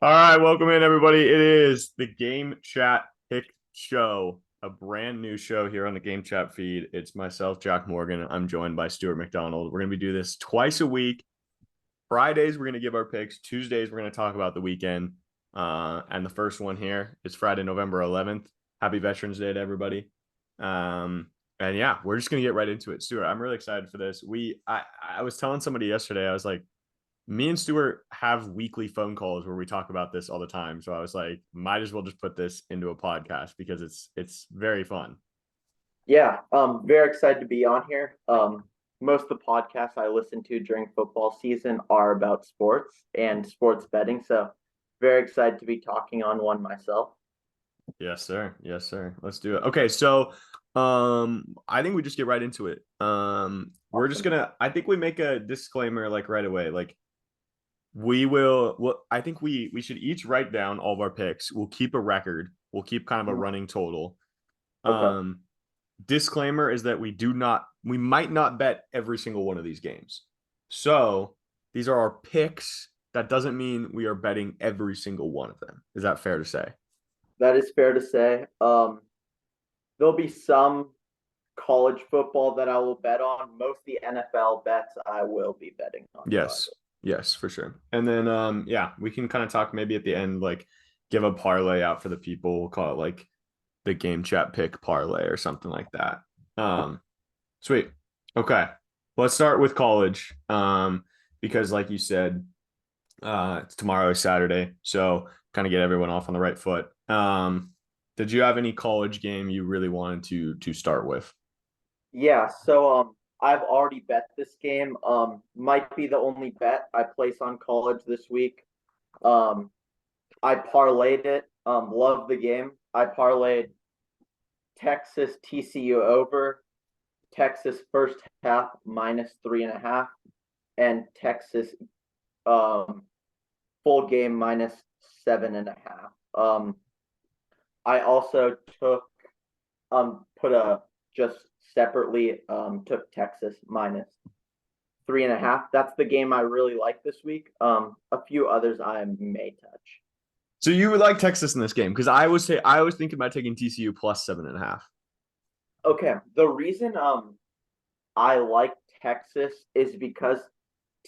All right, welcome in everybody. It is the Game Chat Pick Show, a brand new show here on the Game Chat feed. It's myself, Jack Morgan. I'm joined by Stuart McDonald. We're going to be doing this twice a week. Fridays, we're going to give our picks. Tuesdays, we're going to talk about the weekend. And the first one here is Friday, November 11th. Happy Veterans Day to everybody. And yeah, we're just going to get right into it. Stuart, I'm really excited for this. I was telling somebody yesterday, I was like, me and Stuart have weekly phone calls where we talk about this all the time. So I was like, might as well just put this into a podcast because it's very fun. Yeah, very excited to be on here. Most of the podcasts I listen to during football season are about sports and sports betting. So very excited to be talking on one myself. Yes, sir. Yes, sir. Let's do it. Okay, so I think we just get right into it. We're just Awesome. gonna I think we make a disclaimer like right away. Like we will well, I think we should each write down all of our picks. We'll keep a record. We'll keep kind of a Mhm. running total. Okay. Um Disclaimer is that we might not bet every single one of these games. So these are our picks. That doesn't mean we are betting every single one of them. Is that fair to say? That is fair to say. There'll be some college football that I will bet on. Most of the NFL bets I will be betting on, Yes. however. Yes, for sure. And then yeah, we can kind of talk maybe at the end, like give a parlay out for the people. We'll call it like the game chat pick parlay or something like that. Um, Sweet. Okay. Let's start with college. Because like you said, tomorrow is Saturday, so kind of get everyone off on the right foot. Did you have any college game you really wanted to start with? Yeah, so I've already bet this game. Might be the only bet I place on college this week. Um, I parlayed it. Love the game. I parlayed Texas TCU over, Texas first half -3.5, and Texas um, full game -7.5. I also took put a just separately took Texas -3.5. That's the game I really like this week. A few others I may touch. So you would like Texas in this game because I was thinking about taking TCU plus 7.5. Okay, the reason I like Texas is because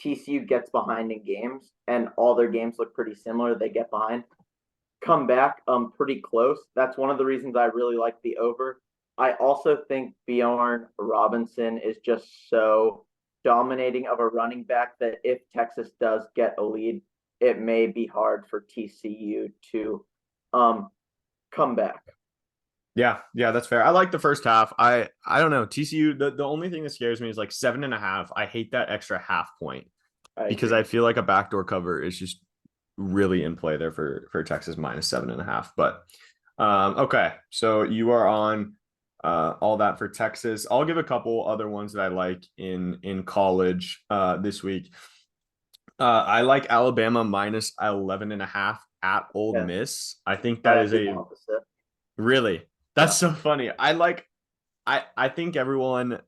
TCU gets behind in games and all their games look pretty similar. They get behind, come back pretty close. That's one of the reasons I really like the over. I also think Bjorn Robinson is just so dominating of a running back that if Texas does get a lead, it may be hard for TCU to um come back. Yeah, yeah, that's fair. I like the first half. I don't know. TCU, the only thing that scares me is like 7.5. I hate that extra half point I because agree. I feel like a backdoor cover is just really in play there for Texas minus 7.5. But okay, so you are on all that for Texas. I'll give a couple other ones that I like in college this week. I like Alabama minus 11.5 at Old Yeah, Miss. I think I that have is the a opposite. really Yeah. that's so funny. I think everyone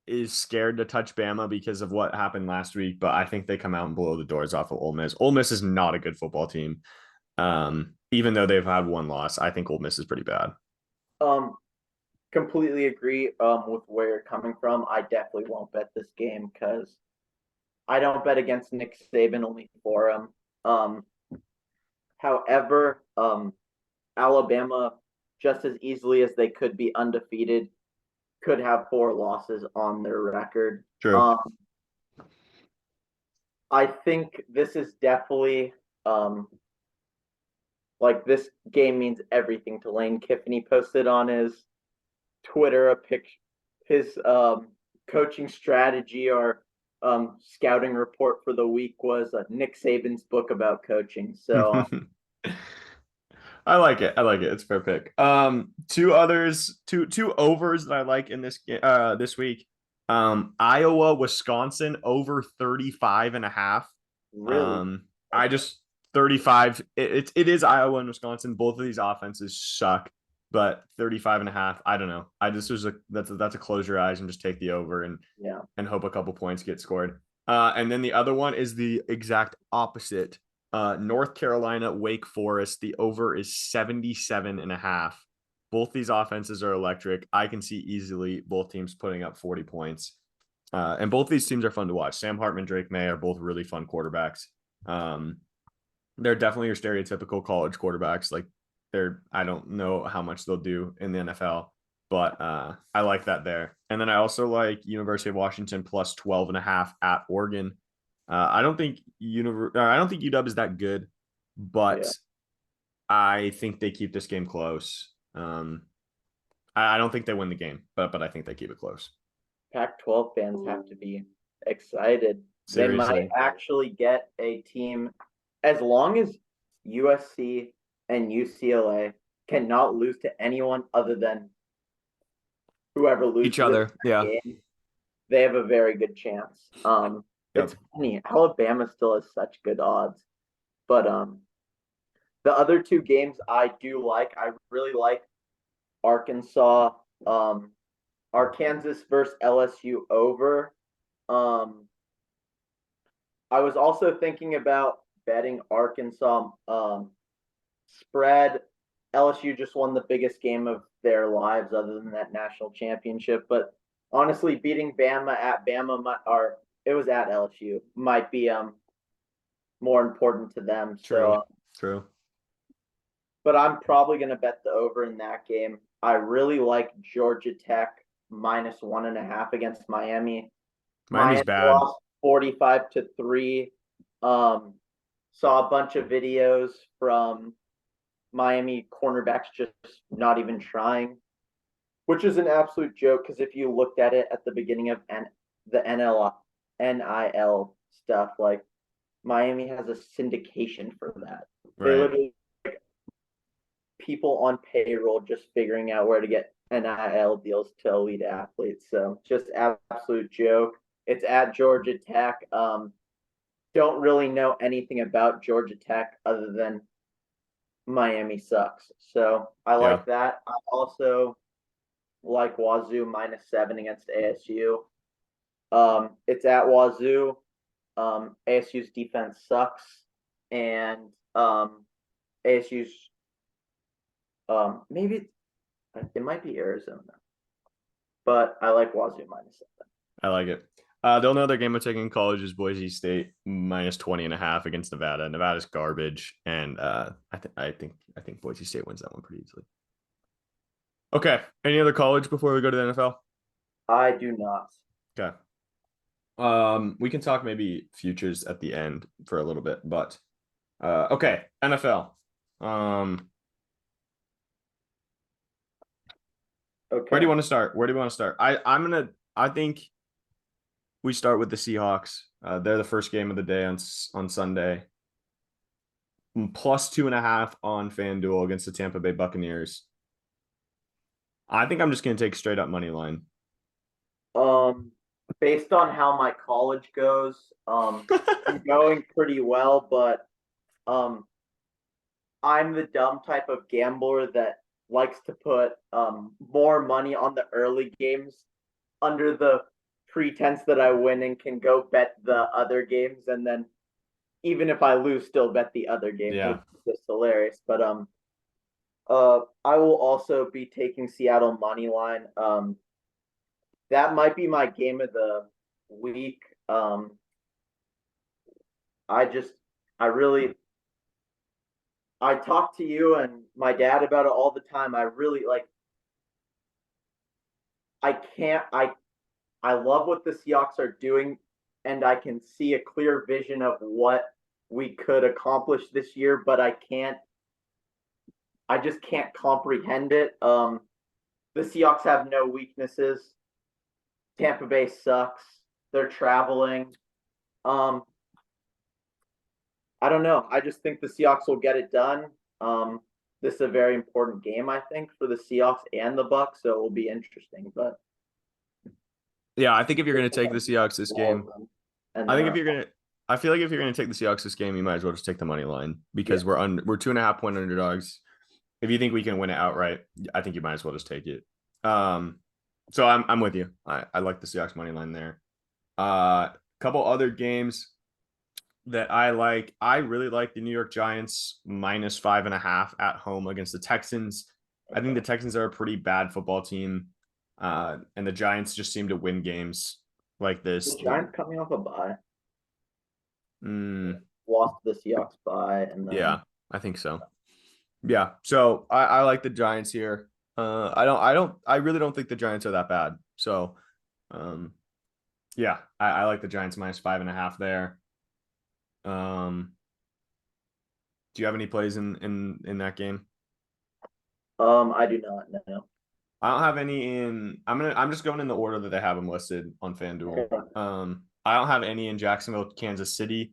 is scared to touch Bama because of what happened last week, but I think they come out and blow the doors off of Ole Miss. Ole Miss is not a good football team. Even though they've had one loss, I think Ole Miss is pretty bad. Um, Completely agree with where you're coming from. I definitely won't bet this game because I don't bet against Nick Saban only for him. Um, However, Alabama, just as easily as they could be undefeated, could have four losses on their record. True. Um, I think this is definitely like this game means everything to Lane Kiffin. He posted on his Twitter a picture, his coaching strategy or scouting report for the week was Nick Saban's book about coaching. So I like it. I like it. It's a fair pick. Two others, two overs that I like in this week. Iowa, Wisconsin over 35.5. really, Um, I okay. just 35. It is Iowa and Wisconsin. Both of these offenses suck, but 35.5. I don't know. I just was that's a close your eyes and just take the over Yeah. and hope a couple points get scored. And then the other one is the exact opposite. North Carolina, Wake Forest. The over is 77.5. Both these offenses are electric. I can see easily both teams putting up 40 points. And both these teams are fun to watch. Sam Hartman, Drake May are both really fun quarterbacks. They're definitely your stereotypical college quarterbacks. Like I don't know how much they'll do in the NFL, but I like that there. And then I also like University of Washington plus 12.5 at Oregon. I don't think UW is that good, but Yeah. I think they keep this game close. I don't think they win the game, but I think they keep it close. Pac-12 fans have to be excited. They might Seriously. actually get a team as long as USC and UCLA cannot lose to anyone other than whoever Each loses other. that Yeah. game. They have a very good chance. It's Yep. funny. Alabama still has such good odds, but the other two games I do like. I really like Arkansas, Arkansas versus LSU over. Um, I was also thinking about betting Arkansas spread. LSU just won the biggest game of their lives, other than that national championship. But honestly, beating Bama at Bama or it was at LSU might be more important to them. True. So, True. but I'm probably gonna bet the over in that game. I really like Georgia Tech minus 1.5 against Miami. Miami's Miami bad. lost 45-3. Saw a bunch of videos from Miami cornerbacks just not even trying, which is an absolute joke because if you looked at it at the beginning of the NIL stuff, like Miami has a syndication for that. They Right. literally people on payroll just figuring out where to get NIL deals to elite athletes. So just absolute joke. It's at Georgia Tech. Don't really know anything about Georgia Tech other than Miami sucks. So I Yeah. like that. I also like Wazoo minus 7 against ASU. It's at Wazoo. ASU's defense sucks, and ASU's maybe it might be Arizona, but I like Wazoo minus 7. I like it. The only other game I'm taking in college is Boise State minus 20.5 against Nevada. Nevada's garbage. And I think Boise State wins that one pretty easily. Okay. Any other college before we go to the NFL? I do not. Okay. We can talk maybe futures at the end for a little bit, but okay, NFL. Where do you Okay. want to start? Where do you want to start? I think we start with the Seahawks. They're the first game of the day on Sunday. Plus 2.5 on FanDuel against the Tampa Bay Buccaneers. I think I'm just going to take straight up money line. Based on how my college goes, I'm going pretty well, but um, I'm the dumb type of gambler that likes to put more money on the early games under the pretense that I win and can go bet the other games, and then even if I lose, still bet the other games, which Yeah. is just hilarious. But I will also be taking Seattle money line. That might be my game of the week. I just, I really, I talk to you and my dad about it all the time. I really like, I can't, I love what the Seahawks are doing, and I can see a clear vision of what we could accomplish this year, but I just can't comprehend it. The Seahawks have no weaknesses. Tampa Bay sucks. They're traveling. Um, I don't know. I just think the Seahawks will get it done. This is a very important game, I think, for the Seahawks and the Bucks, so it will be interesting. But Yeah, I think if you're going to take the Seahawks this game, and I then think if you're going to I feel like if you're going to take the Seahawks this game, you might as well just take the money line because yeah, we're 2.5 point underdogs. If you think we can win it outright, I think you might as well just take it. So I'm with you. I like the Seahawks money line there. Couple other games. that I like. I really like the New York Giants -5.5 at home against the Texans. I think the Okay. Texans are a pretty bad football team, and the Giants just seem to win games like The this. Giants coming off a bye, Mm, lost to the Seahawks bye, and then yeah, I think so. Yeah, so I like the Giants here. I really don't think the Giants are that bad. So, um, yeah, I like the Giants -5.5 there. Um, do you have any plays in that game? I do not know. I don't have any in. I'm just going in the order that they have them listed on FanDuel. I don't have any in Jacksonville, Kansas City.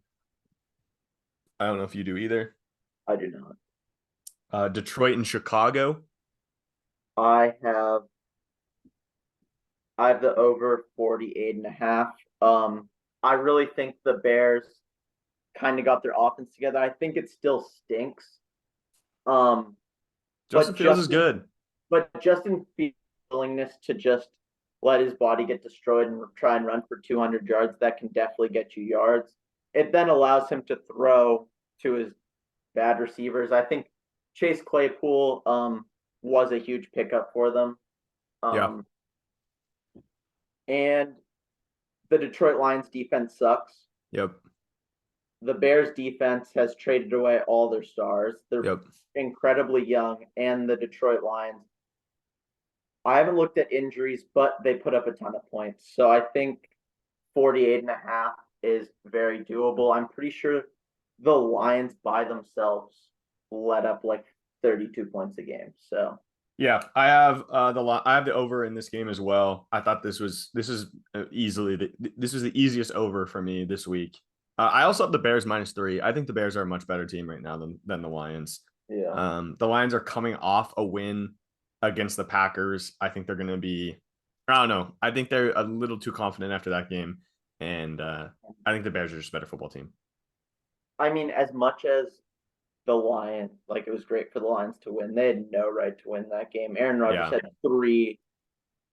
I don't know if you do either. I do not. Detroit and Chicago. I have I have the over 48.5. I really think the Bears kind of got their offense together. I think it still stinks. Um, Justin but Fields is good. Justin Fields' willingness to just let his body get destroyed and try and run for 200 yards, that can definitely get you yards. It then allows him to throw to his bad receivers. I think Chase Claypool was a huge pickup for them. Yeah. Um, and the Detroit Lions defense sucks. Yep. The Bears defense has traded away all their stars. They're Yep. incredibly young, and the Detroit Lions. I haven't looked at injuries, but they put up a ton of points. So I think 48.5 is very doable. I'm pretty sure the Lions by themselves let up like 32 points a game. So Yeah, I have the over in this game as well. I thought this is this was the easiest over for me this week. I also have the Bears -3. I think the Bears are a much better team right now than the Lions. yeah. The Lions are coming off a win against the Packers. I think they're going to be. I don't know. I think they're a little too confident after that game, and I think the Bears are just a better football team. I mean, as much as the Lions, like it was great for the Lions to win, they had no right to win that game. Aaron Rodgers Yeah, had three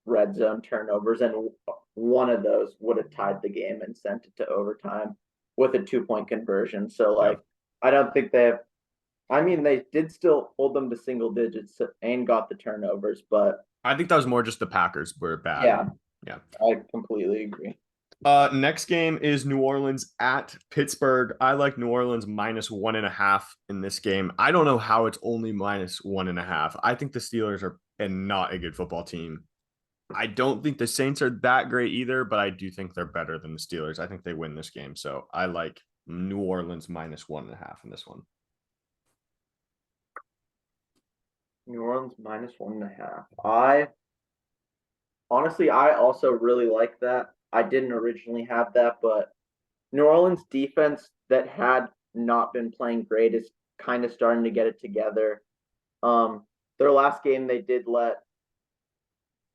red zone turnovers, and one of those would have tied the game and sent it to overtime with a 2 point conversion. So, yeah. like, I don't think they have. I mean, they did still hold them to single digits and got the turnovers, but I think that was more just the Packers were bad. yeah, Yeah. I completely agree. Next game is New Orleans at Pittsburgh. I like New Orleans -1.5 in this game. I don't know how it's only -1.5. I think the Steelers are and not a good football team. I don't think the Saints are that great either, but I do think they're better than the Steelers. I think they win this game. So I like New Orleans -1.5 in this one. New Orleans -1.5. I also really like that. I didn't originally have that, but New Orleans defense that had not been playing great is kind of starting to get it together. Um, their last game they did let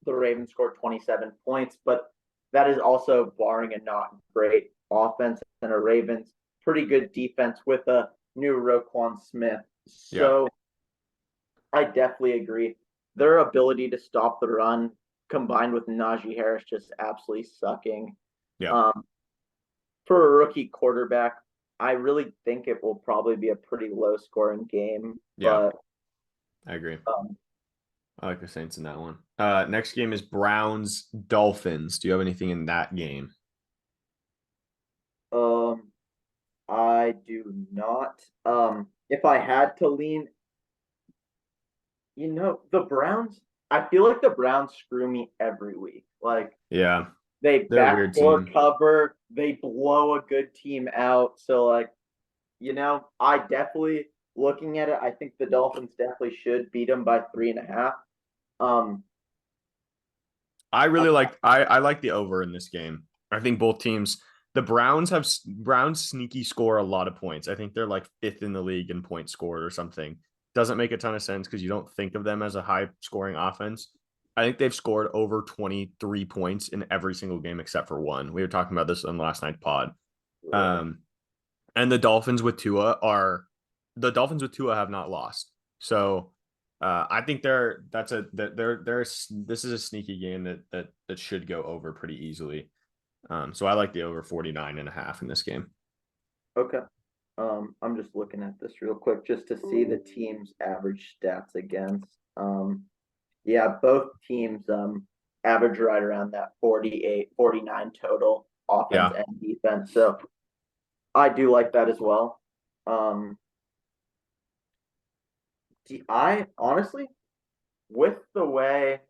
the Ravens score 27 points, but that is also barring a not great offense and a Ravens pretty good defense with a new Roquan Smith. Yeah. So I definitely agree. Their ability to stop the run combined with Najee Harris just absolutely sucking. Yeah. Um, for a rookie quarterback, I really think it will probably be a pretty low scoring game, Yeah. but I agree. um, I like the Saints in that one. Next game is Browns Dolphins. Do you have anything in that game? um, I do not. If I had to lean, the Browns, I feel like the Browns screw me every week. Like Yeah. they They're a weird backdoor team. cover, they blow a good team out. So like, I definitely looking at it, I think the Dolphins definitely should beat them by 3.5. Um, I like the over in this game. I think both teams the Browns sneaky score a lot of points. I think they're like fifth in the league in points scored or something. Doesn't make a ton of sense because you don't think of them as a high scoring offense. I think they've scored over 23 points in every single game except for one. We were talking about this on last night's pod. right. Um, and the Dolphins with Tua have not lost. So I think this is a sneaky game that should go over pretty easily. So I like the over 49.5 in this game. Okay. I'm just looking at this real quick just to see the team's average stats against. Yeah, both teams average right around that 48, 49 total offense Yeah. and defense. So I do like that as well. Um, I honestly, with the way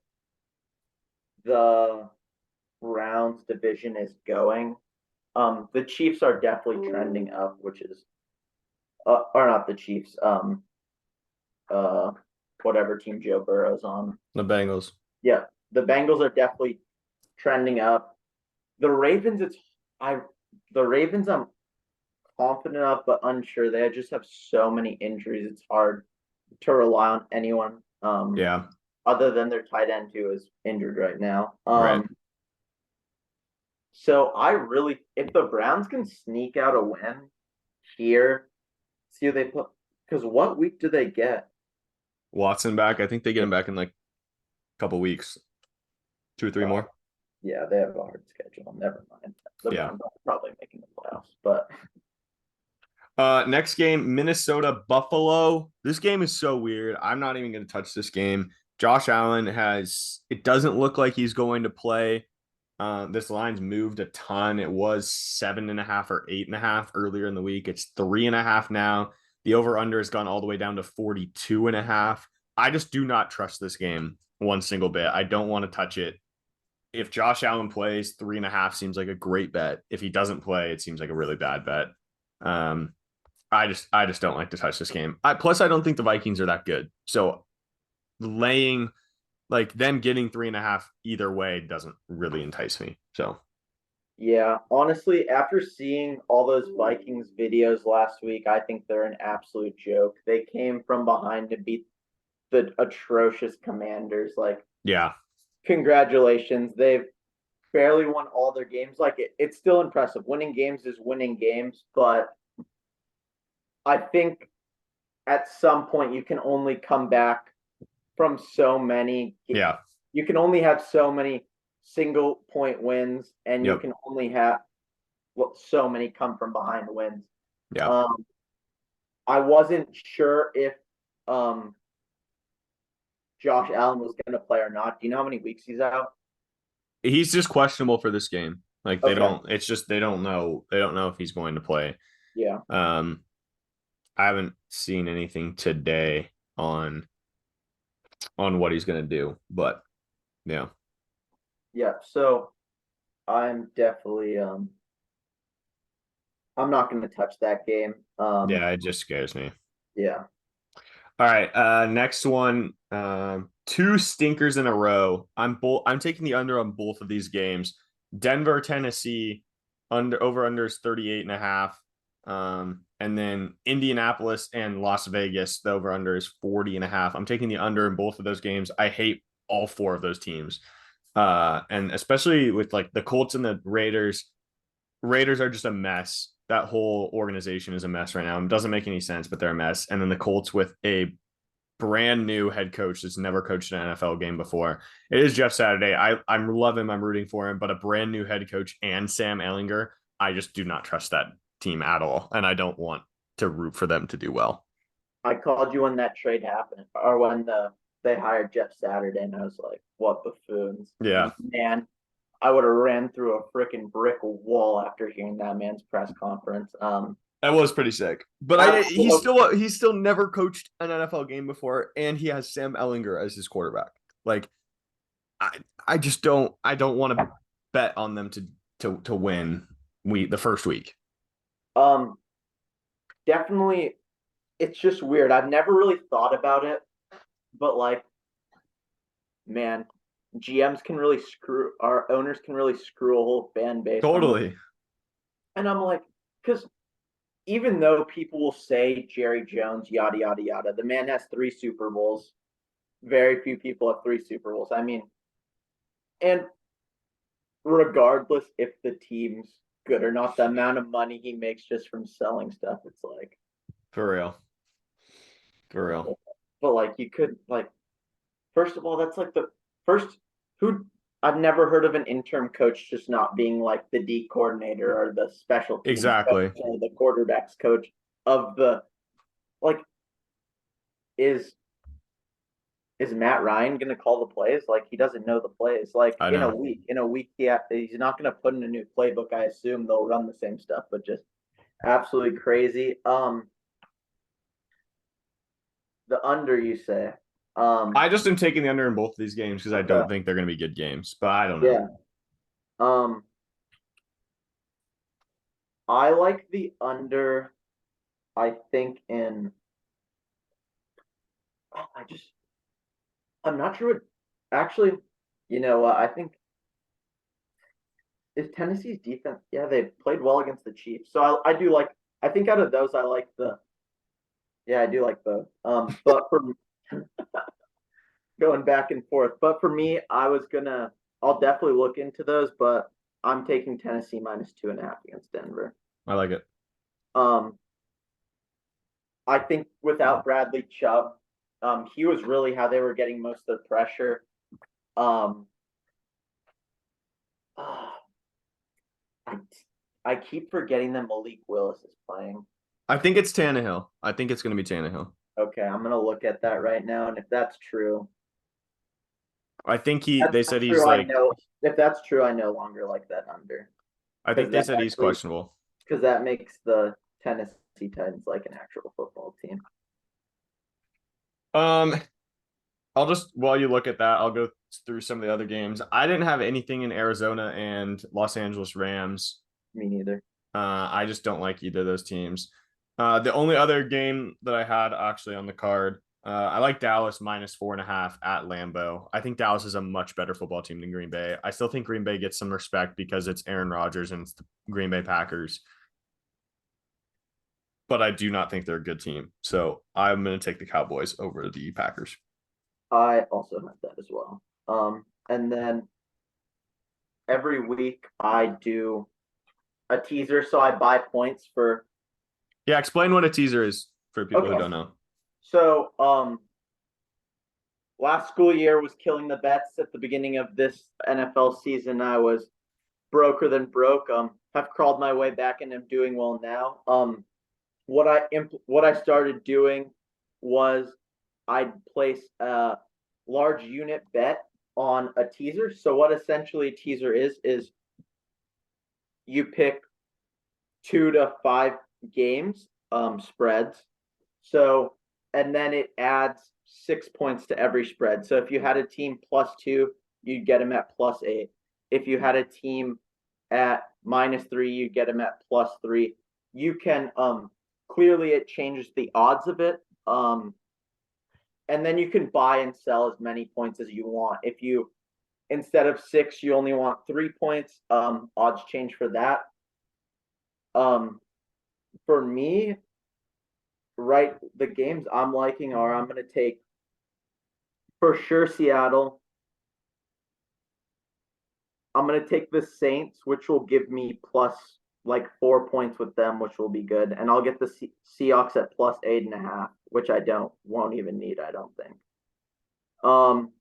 the Browns division is going, the Chiefs are definitely trending up, which is or not the Chiefs, uh, whatever team Joe Burrow's on. The Bengals. Yeah, the Bengals are definitely trending up. The Ravens, I the Ravens I'm confident of but unsure. They just have so many injuries. It's hard to rely on anyone Yeah. other than their tight end who is injured right now. Right. So I really, if the Browns can sneak out a win here, see who they put. Because what week do they get? Watson back. I think they get him back in like a couple weeks, 2 or 3 Uh, more. yeah, they have a hard schedule. Never mind. The Yeah. Browns are probably making the playoffs, but Next game, Minnesota Buffalo. This game is so weird. I'm not even going to touch this game. Josh Allen it doesn't look like he's going to play. This line's moved a ton. It was 7.5 or 8.5 earlier in the week. It's 3.5 now. The over under has gone all the way down to 42.5. I just do not trust this game one single bit. I don't want to touch it. If Josh Allen plays, 3.5 seems like a great bet. If he doesn't play, it seems like a really bad bet. Um, I just don't like to touch this game. Plus, I don't think the Vikings are that good. So laying like them getting 3.5 either way doesn't really entice me. So yeah, honestly, after seeing all those Vikings videos last week, I think they're an absolute joke. They came from behind to beat the atrocious Commanders. Like, yeah, congratulations. They've barely won all their games. Like, it's still impressive. Winning games is winning games, but I think at some point you can only come back from so many. yeah, You can only have so many single point wins, and you yep, can only have so many come from behind wins. yeah. Um, I wasn't sure if um, Josh Allen was going to play or not. Do you know how many weeks he's out? He's just questionable for this game. Like they Okay, don't. It's just they don't know. They don't know if he's going to play. yeah, Um, I haven't seen anything today on what he's going to do, but yeah, yeah. So I'm definitely I'm not going to touch that game. yeah, it just scares me. Yeah, All right. Next one. Two stinkers in a row. I'm taking the under on both of these games. Denver, Tennessee, under is 38.5. And then Indianapolis and Las Vegas, the over under is 40.5. I'm taking the under in both of those games. I hate all four of those teams. And especially with like the Colts and the Raiders. Raiders are just a mess. That whole organization is a mess right now. It doesn't make any sense, but they're a mess. And then the Colts with a brand new head coach that's never coached an NFL game before. It is Jeff Saturday. I love him. I'm rooting for him, but a brand new head coach and Sam Ellinger, I just do not trust that team at all, and I don't want to root for them to do well. I called you when that trade happened, or when they hired Jeff Saturday, and I was like, "What buffoons, Yeah, man!" I would have ran through a freaking brick wall after hearing that man's press conference. that was pretty sick. But Absolutely. he's still never coached an NFL game before, and he has Sam Ellinger as his quarterback. Like I I don't want to bet on them to win the first week. Um, definitely, it's just weird. I've never really thought about it, but like, man, GMs can really screw our owners can really screw a whole fan base. Totally. And I'm like, because even though people will say Jerry Jones, yada yada yada, the man has 3 Super Bowls. Very few people have 3 Super Bowls. I mean, and regardless if the team's good or not, the amount of money he makes just from selling stuff, it's like, For real. For real. but like you could like, first of all, that's like the first who I've never heard of an interim coach just not being like the D coordinator or the special teams coach Exactly. or the quarterbacks coach of the like is is Matt Ryan going to call the plays? Like he doesn't know the plays. Like I know. in a week, he's not going to put in a new playbook. I assume they'll run the same stuff, but just absolutely crazy. The under you say? I just am taking the under in both of these games because I Okay, don't think they're going to be good games, but I don't know. yeah. Um, I like the under. I think in. I just I'm not sure what actually. You know what? I think is Tennessee's defense. Yeah, they played well against the Chiefs. So I do like. I think out of those, I like the. Yeah, I do like both. But for going back and forth, but for me, I'll definitely look into those, but I'm taking Tennessee -2.5 against Denver. I like it. Um, I think without Bradley Chubb, he was really how they were getting most of the pressure. Um, I I keep forgetting that Malik Willis is playing. I think it's Tannehill. I think it's going to be Tannehill. Okay, I'm gonna look at that right now, and if that's true, I think that's they not said he's true. I like, know if that's true, I no longer like that under I because think they that said he's actually questionable. because that makes the Tennessee Titans like an actual football team. Um, I'll just, while you look at that, I'll go through some of the other games. I didn't have anything in Arizona and Los Angeles Rams. Me neither. I just don't like either of those teams. The only other game that I had actually on the card, I like Dallas -4.5 at Lambeau. I think Dallas is a much better football team than Green Bay. I still think Green Bay gets some respect because it's Aaron Rodgers and it's the Green Bay Packers. But I do not think they're a good team. So I'm going to take the Cowboys over the Packers. I also have that as well. And then every week I do a teaser, so I buy points for. Yeah, explain what a teaser is for people who Okay, don't know. so last school year was killing the bets. At the beginning of this NFL season, I was broker than broke. Have crawled my way back and am doing well now. What I started doing was I'd place a large unit bet on a teaser. So what essentially a teaser is you pick 2 to 5 games spreads. So and then it adds 6 points to every spread. So if you had a team +2, you'd get them at +8. If you had a team at -3, you get them at +3. You can clearly it changes the odds of it. And then you can buy and sell as many points as you want. If you instead of 6, you only want 3 points, odds change for that. For me, right, the games I'm liking are I'm gonna take for sure Seattle. I'm gonna take the Saints, which will give me plus like 4 points with them, which will be good, and I'll get the Seahawks at +8.5, which I won't even need. I don't think. Um,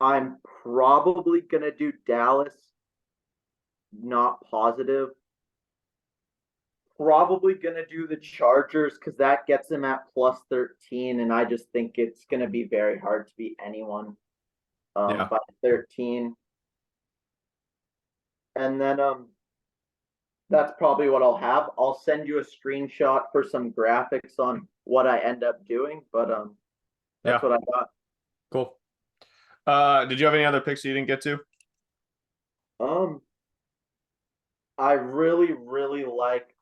I'm probably gonna do Dallas. Not positive. Probably gonna do the Chargers because that gets them at +13, and I just think it's gonna be very hard to beat anyone Yeah. by 13. And then that's probably what I'll have. I'll send you a screenshot for some graphics on what I end up doing, but that's Yeah. what I got. Cool. Did you have any other picks you didn't get to? Um, I really, really like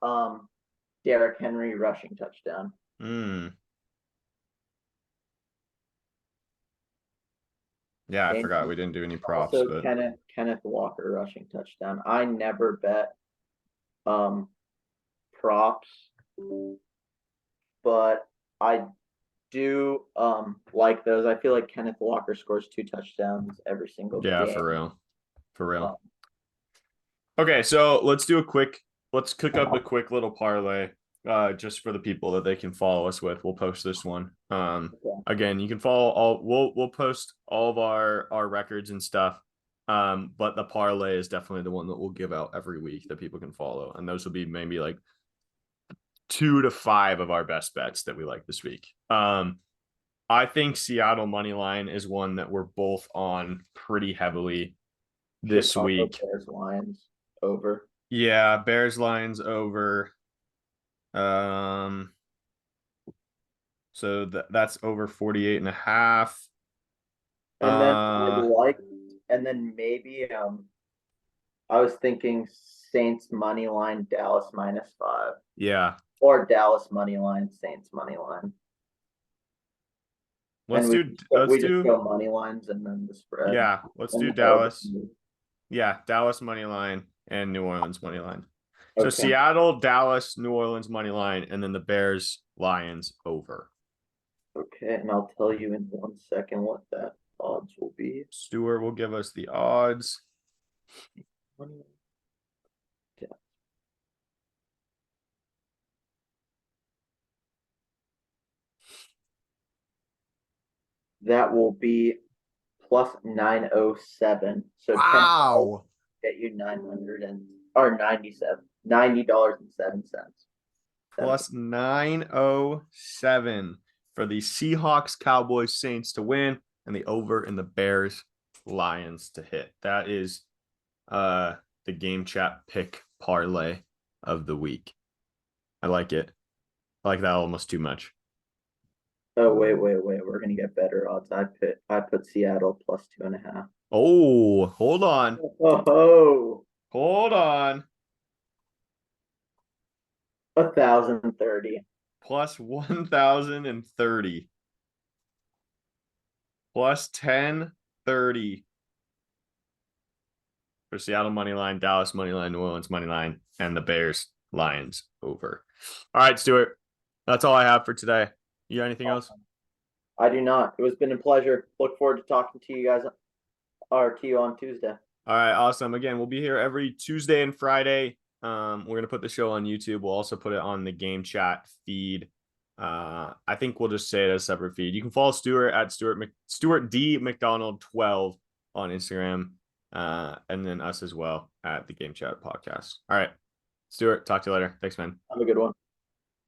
Derrick Henry rushing touchdown. Hmm. Yeah, I And forgot we didn't do any props, also but Kenneth Walker rushing touchdown. I never bet um props, but I do like those. I feel like Kenneth Walker scores 2 touchdowns every single yeah, game. for real. For Um, real. Okay, so let's cook up a quick little parlay. just for the people that they can follow us with. We'll post this one. Okay. Again, you can follow all. We'll post all of our records and stuff. But the parlay is definitely the one that we'll give out every week that people can follow, and those will be maybe like 2 to 5 of our best bets that we like this week. I think Seattle money line is one that we're both on pretty heavily this Chicago week. Bears Lions over. Yeah, Bears Lions over. So that's over 48 and a half. And then and then maybe I was thinking Saints money line, Dallas -5, Yeah. or Dallas money line, Saints money line. Let's And do we just go money lines and then the spread. Yeah, let's And do the over. Dallas. Yeah, Dallas money line and New Orleans money line. So Okay. Seattle, Dallas, New Orleans money line, and then the Bears Lions over. Okay, and I'll tell you in 1 second what that odds will be. Stuart will give us the odds. Yeah. That will be plus 907. So Wow. get you 900 or 97 $90.07. Plus 907 for the Seahawks, Cowboys, Saints to win, and the over in the Bears Lions to hit. That is the game chat pick parlay of the week. I like it. I like that almost too much. Oh wait. We're gonna get better odds. I put Seattle plus 2.5. Oh, hold on. Oh, Hold on. 1,030. Plus 1,030. Plus 1030 for Seattle money line, Dallas money line, New Orleans money line, and the Bears Lions over. All right, Stuart. That's all I have for today. You got anything else? I do not. It has been a pleasure. Look forward to talking to you guys or to you on Tuesday. All right, awesome. Again, we'll be here every Tuesday and Friday. We're gonna put the show on YouTube. We'll also put it on the Game Chat feed. I think we'll just say it as a separate feed. You can follow Stuart at Stuart D McDonald 12 on Instagram, and then us as well at the Game Chat podcast. All right, Stuart, talk to you later. Thanks, man. Have a good one.